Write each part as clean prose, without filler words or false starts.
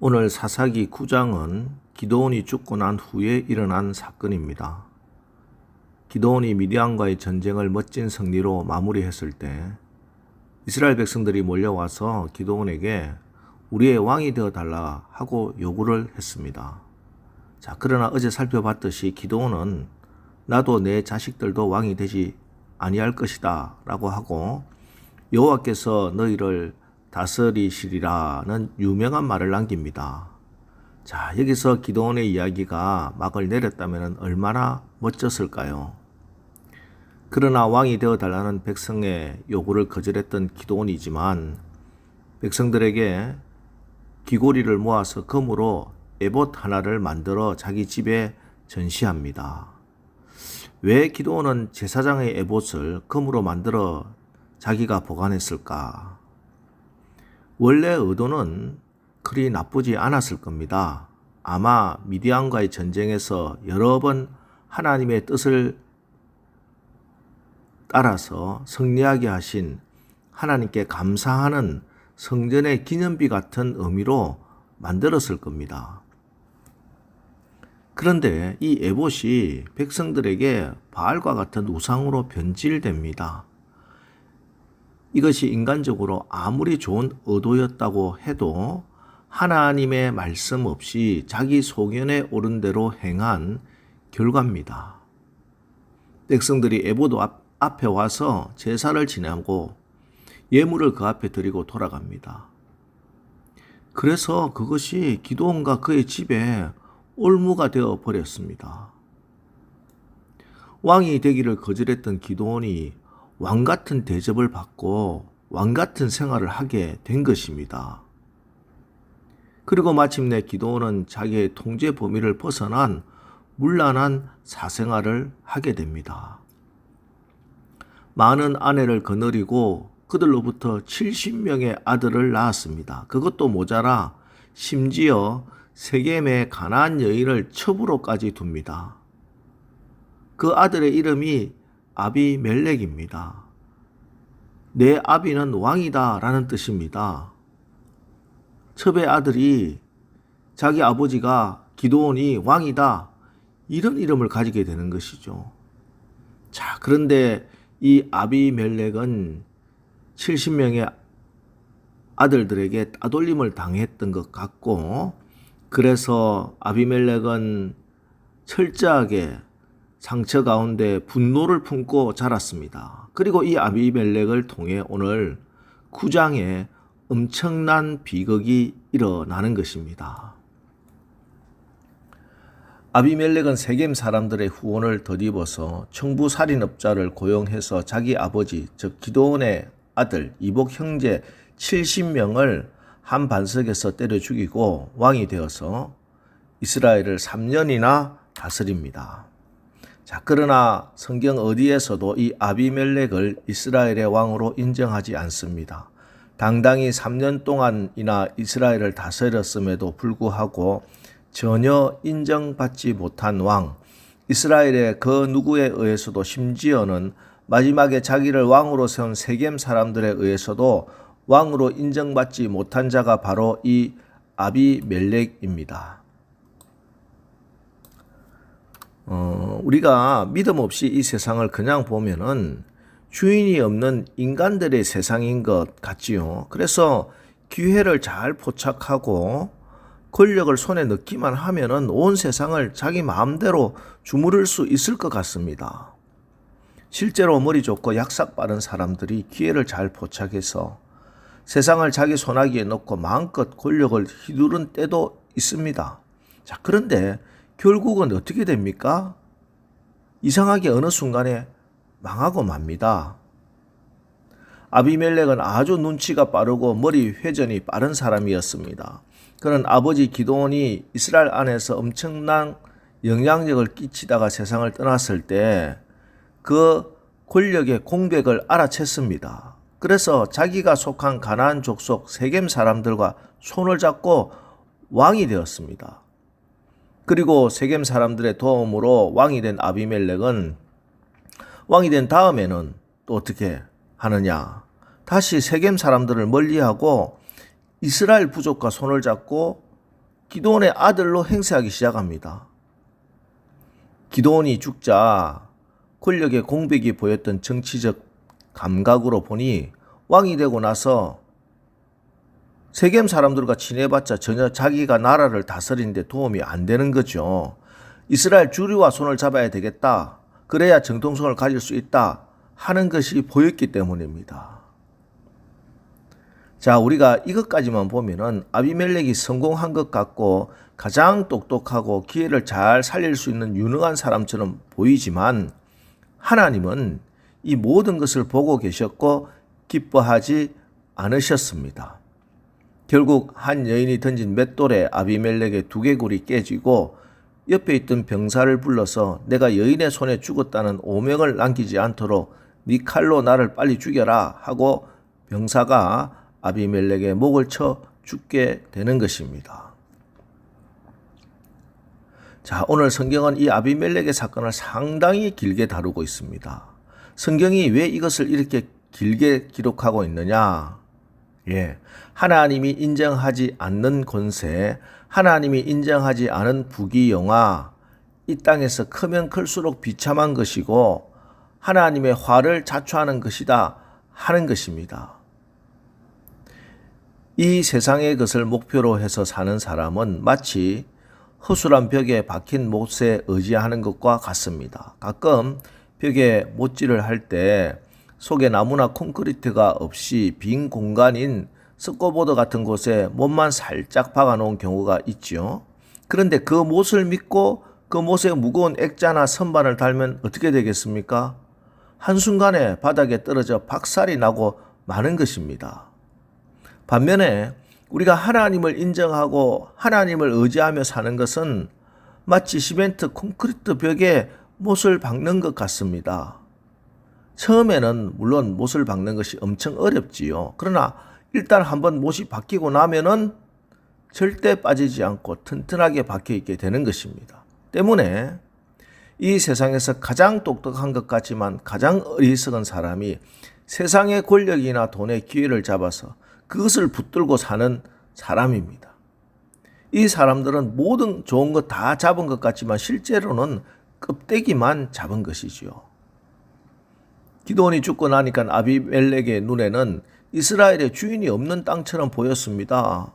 오늘 사사기 9장은 기드온이 죽고 난 후에 일어난 사건입니다. 기드온이 미디안과의 전쟁을 멋진 승리로 마무리했을 때 이스라엘 백성들이 몰려와서 기드온에게 우리의 왕이 되어달라 하고 요구를 했습니다. 그러나 어제 살펴봤듯이 기드온은 나도 내 자식들도 왕이 되지 아니할 것이다 라고 하고 여호와께서 너희를 다스리시리라는 유명한 말을 남깁니다. 여기서 기드온의 이야기가 막을 내렸다면 얼마나 멋졌을까요? 그러나 왕이 되어달라는 백성의 요구를 거절했던 기드온이지만 백성들에게 귀고리를 모아서 금으로 에봇 하나를 만들어 자기 집에 전시합니다. 왜 기드온은 제사장의 에봇을 금으로 만들어 자기가 보관했을까? 원래 의도는 그리 나쁘지 않았을 겁니다. 아마 미디안과의 전쟁에서 여러 번 하나님의 뜻을 따라서 승리하게 하신 하나님께 감사하는 성전의 기념비 같은 의미로 만들었을 겁니다. 그런데 이 에봇이 백성들에게 바알과 같은 우상으로 변질됩니다. 이것이 인간적으로 아무리 좋은 의도였다고 해도 하나님의 말씀 없이 자기 소견에 오른 대로 행한 결과입니다. 백성들이 에봇 앞에 와서 제사를 지내고 예물을 그 앞에 드리고 돌아갑니다. 그래서 그것이 기드온과 그의 집에 올무가 되어 버렸습니다. 왕이 되기를 거절했던 기드온이 왕 같은 대접을 받고 왕 같은 생활을 하게 된 것입니다. 그리고 마침내 기드온은 자기의 통제 범위를 벗어난 문란한 사생활을 하게 됩니다. 많은 아내를 거느리고 그들로부터 70명의 아들을 낳았습니다. 그것도 모자라 심지어 세겜의 가나안 여인을 첩으로까지 둡니다. 그 아들의 이름이 아비멜렉입니다. 내 아비는 왕이다 라는 뜻입니다. 첩의 아들이 자기 아버지가 기드온이 왕이다 이런 이름을 가지게 되는 것이죠. 그런데 이 아비멜렉은 70명의 아들들에게 따돌림을 당했던 것 같고 그래서 아비멜렉은 철저하게 상처 가운데 분노를 품고 자랐습니다. 그리고 이 아비멜렉을 통해 오늘 9장에 엄청난 비극이 일어나는 것입니다. 아비멜렉은 세겜 사람들의 후원을 덧입어서 청부 살인업자를 고용해서 자기 아버지 즉 기드온의 아들 이복 형제 70명을 한 반석에서 때려 죽이고 왕이 되어서 이스라엘을 3년이나 다스립니다. 그러나 성경 어디에서도 이 아비멜렉을 이스라엘의 왕으로 인정하지 않습니다. 당당히 3년 동안이나 이스라엘을 다스렸음에도 불구하고 전혀 인정받지 못한 왕, 이스라엘의 그 누구에 의해서도 심지어는 마지막에 자기를 왕으로 세운 세겜 사람들에 의해서도 왕으로 인정받지 못한 자가 바로 이 아비멜렉입니다. 우리가 믿음 없이 이 세상을 그냥 보면은 주인이 없는 인간들의 세상인 것 같지요. 그래서 기회를 잘 포착하고 권력을 손에 넣기만 하면은 온 세상을 자기 마음대로 주무를 수 있을 것 같습니다. 실제로 머리 좋고 약삭 빠른 사람들이 기회를 잘 포착해서 세상을 자기 손아귀에 넣고 마음껏 권력을 휘두른 때도 있습니다. 그런데 결국은 어떻게 됩니까? 이상하게 어느 순간에 망하고 맙니다. 아비멜렉은 아주 눈치가 빠르고 머리 회전이 빠른 사람이었습니다. 그는 아버지 기드온이 이스라엘 안에서 엄청난 영향력을 끼치다가 세상을 떠났을 때 그 권력의 공백을 알아챘습니다. 그래서 자기가 속한 가나안 족속 세겜 사람들과 손을 잡고 왕이 되었습니다. 그리고 세겜 사람들의 도움으로 왕이 된 아비멜렉은 왕이 된 다음에는 또 어떻게 하느냐? 다시 세겜 사람들을 멀리하고 이스라엘 부족과 손을 잡고 기드온의 아들로 행세하기 시작합니다. 기드온이 죽자 권력의 공백이 보였던 정치적 감각으로 보니 왕이 되고 나서 세겜 사람들과 친해봤자 전혀 자기가 나라를 다스리는데 도움이 안 되는 거죠. 이스라엘 주류와 손을 잡아야 되겠다. 그래야 정통성을 가질 수 있다 하는 것이 보였기 때문입니다. 자, 우리가 이것까지만 보면은 아비멜렉이 성공한 것 같고 가장 똑똑하고 기회를 잘 살릴 수 있는 유능한 사람처럼 보이지만 하나님은 이 모든 것을 보고 계셨고 기뻐하지 않으셨습니다. 결국 한 여인이 던진 맷돌에 아비멜렉의 두개골이 깨지고 옆에 있던 병사를 불러서 내가 여인의 손에 죽었다는 오명을 남기지 않도록 네 칼로 나를 빨리 죽여라 하고 병사가 아비멜렉의 목을 쳐 죽게 되는 것입니다. 자, 오늘 성경은 이 아비멜렉의 사건을 상당히 길게 다루고 있습니다. 성경이 왜 이것을 이렇게 길게 기록하고 있느냐? 하나님이 인정하지 않는 권세, 하나님이 인정하지 않은 부귀영화, 이 땅에서 크면 클수록 비참한 것이고 하나님의 화를 자초하는 것이다 하는 것입니다. 이 세상의 것을 목표로 해서 사는 사람은 마치 허술한 벽에 박힌 못에 의지하는 것과 같습니다. 가끔 벽에 못질을 할 때 속에 나무나 콘크리트가 없이 빈 공간인 스코보드 같은 곳에 못만 살짝 박아 놓은 경우가 있죠. 그런데 그 못을 믿고 그 못에 무거운 액자나 선반을 달면 어떻게 되겠습니까? 한순간에 바닥에 떨어져 박살이 나고 마는 것입니다. 반면에 우리가 하나님을 인정하고 하나님을 의지하며 사는 것은 마치 시멘트 콘크리트 벽에 못을 박는 것 같습니다. 처음에는 물론 못을 박는 것이 엄청 어렵지요. 그러나 일단 한번 못이 박히고 나면은 절대 빠지지 않고 튼튼하게 박혀 있게 되는 것입니다. 때문에 이 세상에서 가장 똑똑한 것 같지만 가장 어리석은 사람이 세상의 권력이나 돈의 기회를 잡아서 그것을 붙들고 사는 사람입니다. 이 사람들은 모든 좋은 것 다 잡은 것 같지만 실제로는 껍데기만 잡은 것이지요. 기드온이 죽고 나니까 아비멜렉의 눈에는 이스라엘의 주인이 없는 땅처럼 보였습니다.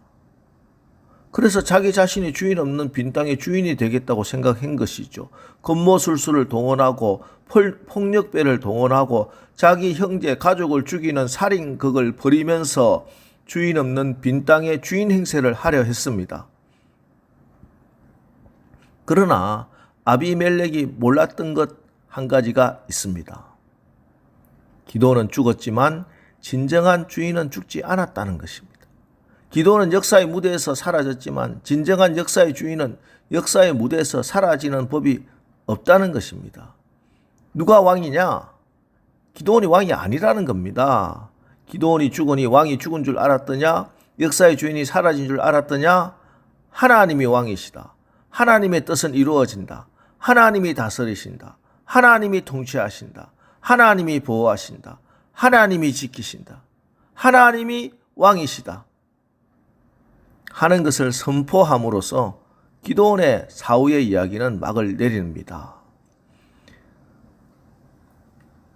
그래서 자기 자신이 주인 없는 빈 땅의 주인이 되겠다고 생각한 것이죠. 건모술수를 동원하고 폭력배를 동원하고 자기 형제 가족을 죽이는 살인극을 벌이면서 주인 없는 빈 땅의 주인 행세를 하려 했습니다. 그러나 아비멜렉이 몰랐던 것 한 가지가 있습니다. 기드온은 죽었지만 진정한 주인은 죽지 않았다는 것입니다. 기드온은 역사의 무대에서 사라졌지만 진정한 역사의 주인은 역사의 무대에서 사라지는 법이 없다는 것입니다. 누가 왕이냐? 기드온이 왕이 아니라는 겁니다. 기드온이 죽으니 왕이 죽은 줄 알았더냐? 역사의 주인이 사라진 줄 알았더냐? 하나님이 왕이시다. 하나님의 뜻은 이루어진다. 하나님이 다스리신다. 하나님이 통치하신다. 하나님이 보호하신다. 하나님이 지키신다. 하나님이 왕이시다. 하는 것을 선포함으로써 기드온의 사후의 이야기는 막을 내립니다.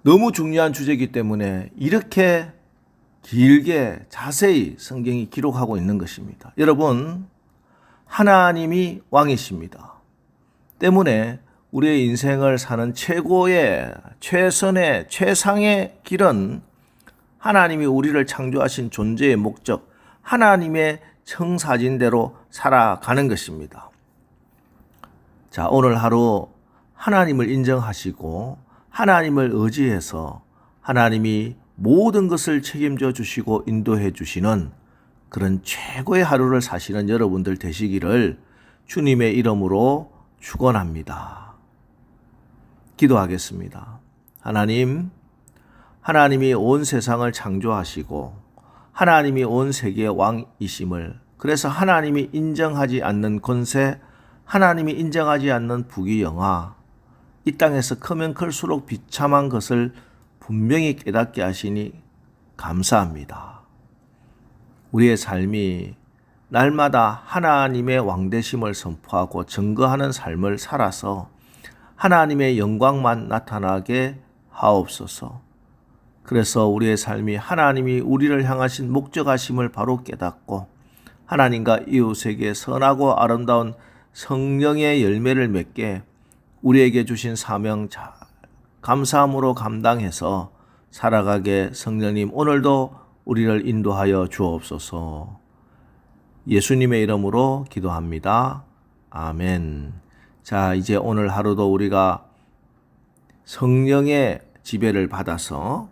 너무 중요한 주제이기 때문에 이렇게 길게 자세히 성경이 기록하고 있는 것입니다. 여러분, 하나님이 왕이십니다. 때문에 우리의 인생을 사는 최고의, 최선의, 최상의 길은 하나님이 우리를 창조하신 존재의 목적, 하나님의 청사진대로 살아가는 것입니다. 자, 오늘 하루 하나님을 인정하시고 하나님을 의지해서 하나님이 모든 것을 책임져 주시고 인도해 주시는 그런 최고의 하루를 사시는 여러분들 되시기를 주님의 이름으로 축원합니다. 기도하겠습니다. 하나님이 온 세상을 창조하시고 하나님이 온 세계의 왕이심을, 그래서 하나님이 인정하지 않는 권세, 하나님이 인정하지 않는 부귀영화, 이 땅에서 크면 클수록 비참한 것을 분명히 깨닫게 하시니 감사합니다. 우리의 삶이 날마다 하나님의 왕되심을 선포하고 증거하는 삶을 살아서 하나님의 영광만 나타나게 하옵소서. 그래서 우리의 삶이 하나님이 우리를 향하신 목적하심을 바로 깨닫고 하나님과 이웃에게 선하고 아름다운 성령의 열매를 맺게 우리에게 주신 사명 잘 감사함으로 감당해서 살아가게 성령님 오늘도 우리를 인도하여 주옵소서. 예수님의 이름으로 기도합니다. 아멘. 자, 이제 오늘 하루도 우리가 성령의 지배를 받아서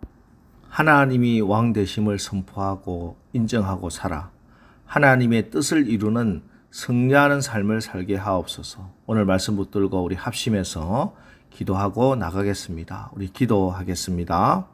하나님이 왕 되심을 선포하고 인정하고 살아 하나님의 뜻을 이루는 승리하는 삶을 살게 하옵소서. 오늘 말씀 붙들고 우리 합심해서 기도하고 나가겠습니다. 우리 기도하겠습니다.